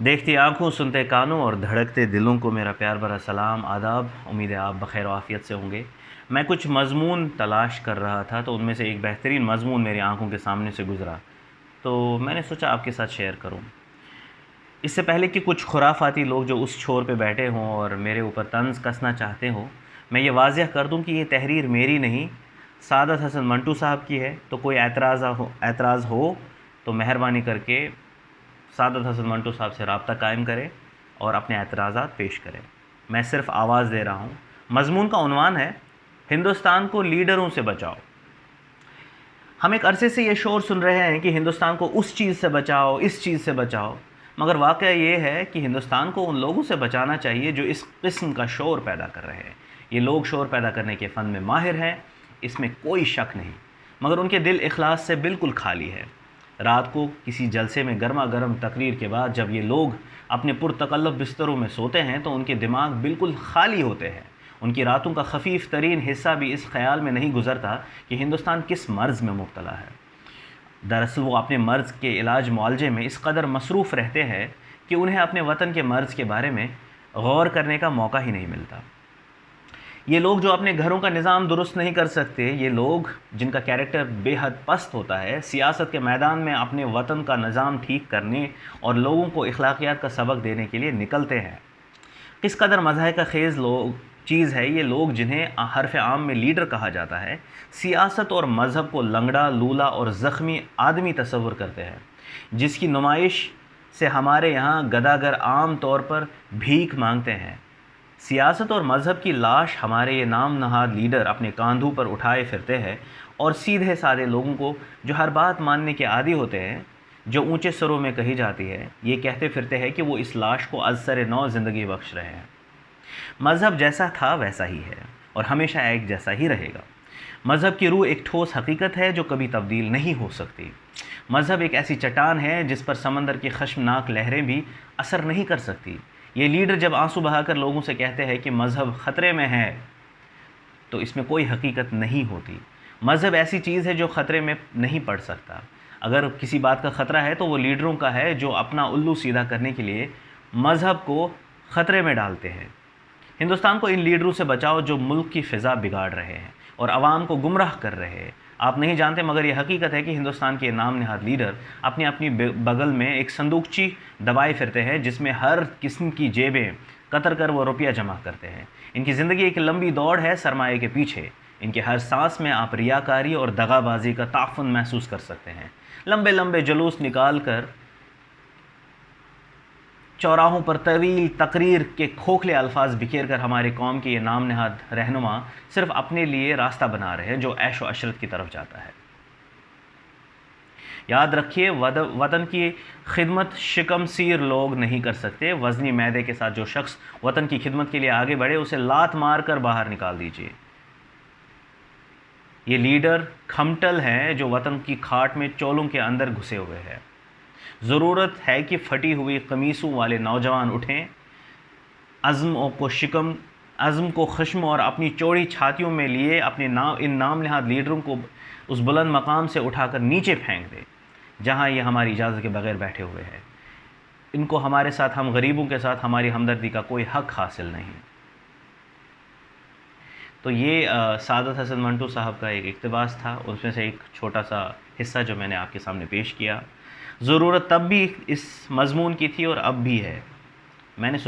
देखती आँखों, सुनते कानों और धड़कते दिलों को मेरा प्यार भरा सलाम, आदाब। उम्मीद है आप बख़ैर व आफ़ियत से होंगे। मैं कुछ मज़मून तलाश कर रहा था, तो उनमें से एक बेहतरीन मज़मून मेरी आँखों के सामने से गुज़रा, तो मैंने सोचा आपके साथ शेयर करूँ। इससे पहले कि कुछ खुराफाती लोग जो उस छोर पे बैठे हों और मेरे ऊपर तंज़ कसना चाहते हों, मैं ये वाज़िह कर दूँ कि ये तहरीर मेरी नहीं, सादत हसन मंटू साहब की है। तो कोई एतराज़ हो तो मेहरबानी करके सादत हसन मंटू साहब से रब्ता कायम करें और अपने एतराज़ात पेश करें। मैं सिर्फ़ आवाज़ दे रहा हूँ। मज़मून का उन्वान है, हिंदुस्तान को लीडरों से बचाओ। हम एक अरसे से ये शोर सुन रहे हैं कि हिंदुस्तान को उस चीज़ से बचाओ, इस चीज़ से बचाओ, मगर वाक़या ये है कि हिंदुस्तान को उन लोगों से बचाना चाहिए जो इस किस्म का शोर पैदा कर रहे हैं। ये लोग शोर पैदा करने के फ़न में माहिर हैं, इसमें कोई शक नहीं, मगर उनके दिल इखलास से बिल्कुल खाली है। रात को किसी जलसे में गर्मा गर्म तकरीर के बाद जब ये लोग अपने पुरतकल्लुफ़ बिस्तरों में सोते हैं तो उनके दिमाग बिल्कुल खाली होते हैं। उनकी रातों का खफीफ तरीन हिस्सा भी इस ख्याल में नहीं गुजरता कि हिंदुस्तान किस मर्ज़ में मुब्तला है। दरअसल वो अपने मर्ज़ के इलाज मुआलजे में इस कदर मसरूफ़ रहते हैं कि उन्हें अपने वतन के मर्ज़ के बारे में गौर करने का मौका ही नहीं मिलता। ये लोग जो अपने घरों का निज़ाम दुरुस्त नहीं कर सकते, ये लोग जिनका कैरेक्टर बेहद पस्त होता है, सियासत के मैदान में अपने वतन का निज़ाम ठीक करने और लोगों को अखलाकियात का सबक देने के लिए निकलते हैं। किस कदर मज़ाहिका ख़ेज़ लोग चीज़ है ये लोग जिन्हें हरफ़ आम में लीडर कहा जाता है, सियासत और मज़हब को लंगड़ा, लूला और ज़ख्मी आदमी तस्वुर करते हैं, जिसकी नुमाइश से हमारे यहाँ गदागर आम तौर पर भीख मांगते हैं। सियासत और मज़हब की लाश हमारे ये नाम नहाद लीडर अपने कांधों पर उठाए फिरते हैं और सीधे साधे लोगों को जो हर बात मानने के आदी होते हैं, जो ऊंचे सुरों में कही जाती है, ये कहते फिरते हैं कि वो इस लाश को अज़सर नौ ज़िंदगी बख्श रहे हैं। मज़हब जैसा था वैसा ही है और हमेशा एक जैसा ही रहेगा। मज़हब की रूह एक ठोस हकीकत है जो कभी तब्दील नहीं हो सकती। मज़हब एक ऐसी चट्टान है जिस पर समंदर की खशमनाक लहरें भी असर नहीं कर सकती। ये लीडर जब आंसू बहाकर लोगों से कहते हैं कि मज़हब ख़तरे में है, तो इसमें कोई हकीकत नहीं होती। मज़हब ऐसी चीज़ है जो ख़तरे में नहीं पड़ सकता। अगर किसी बात का ख़तरा है तो वो लीडरों का है जो अपना उल्लू सीधा करने के लिए मज़हब को ख़तरे में डालते हैं। हिंदुस्तान को इन लीडरों से बचाओ जो मुल्क की फ़िज़ा बिगाड़ रहे हैं और आवाम को गुमराह कर रहे हैं। आप नहीं जानते, मगर यह हकीकत है कि हिंदुस्तान के नाम नहाद लीडर अपनी अपनी बगल में एक संदूकची दबाए फिरते हैं जिसमें हर किस्म की जेबें कतर कर वो रुपया जमा करते हैं। इनकी ज़िंदगी एक लंबी दौड़ है सरमाए के पीछे। इनके हर सांस में आप रियाकारी और दगाबाजी का ताफ़ुन महसूस कर सकते हैं। लंबे लंबे जुलूस निकाल कर चौराहों पर तवील तकरीर के खोखले अल्फाज बिखेर कर हमारी कौम के ये नाम नहाद रहनुमा सिर्फ अपने लिए रास्ता बना रहे हैं जो ऐश व अशरत की तरफ जाता है। याद रखिए, वतन की खिदमत शिकमसीर लोग नहीं कर सकते। वज़नी मैदे के साथ जो शख्स वतन की खिदमत के लिए आगे बढ़े उसे लात मार कर बाहर निकाल दीजिए। ये लीडर खमटल हैं जो वतन की खाट में चोलों के अंदर घुसे हुए हैं। ज़रूरत है कि फटी हुई कमीज़ों वाले नौजवान उठें, अज़्म को ख़श्म और अपनी चौड़ी छातियों में लिए अपने इन नाम नहाद लीडरों को उस बुलंद मकाम से उठाकर नीचे फेंक दें जहां ये हमारी इजाज़त के बगैर बैठे हुए हैं। इनको हमारे साथ, हम गरीबों के साथ हमारी हमदर्दी का कोई हक़ हासिल नहीं। तो ये सादत हसन मंटू साहब का एक इक़्तिबास था, उसमें से एक छोटा सा हिस्सा जो मैंने आपके सामने पेश किया। ज़रूरत तब भी इस मज़मून की थी और अब भी है। मैंने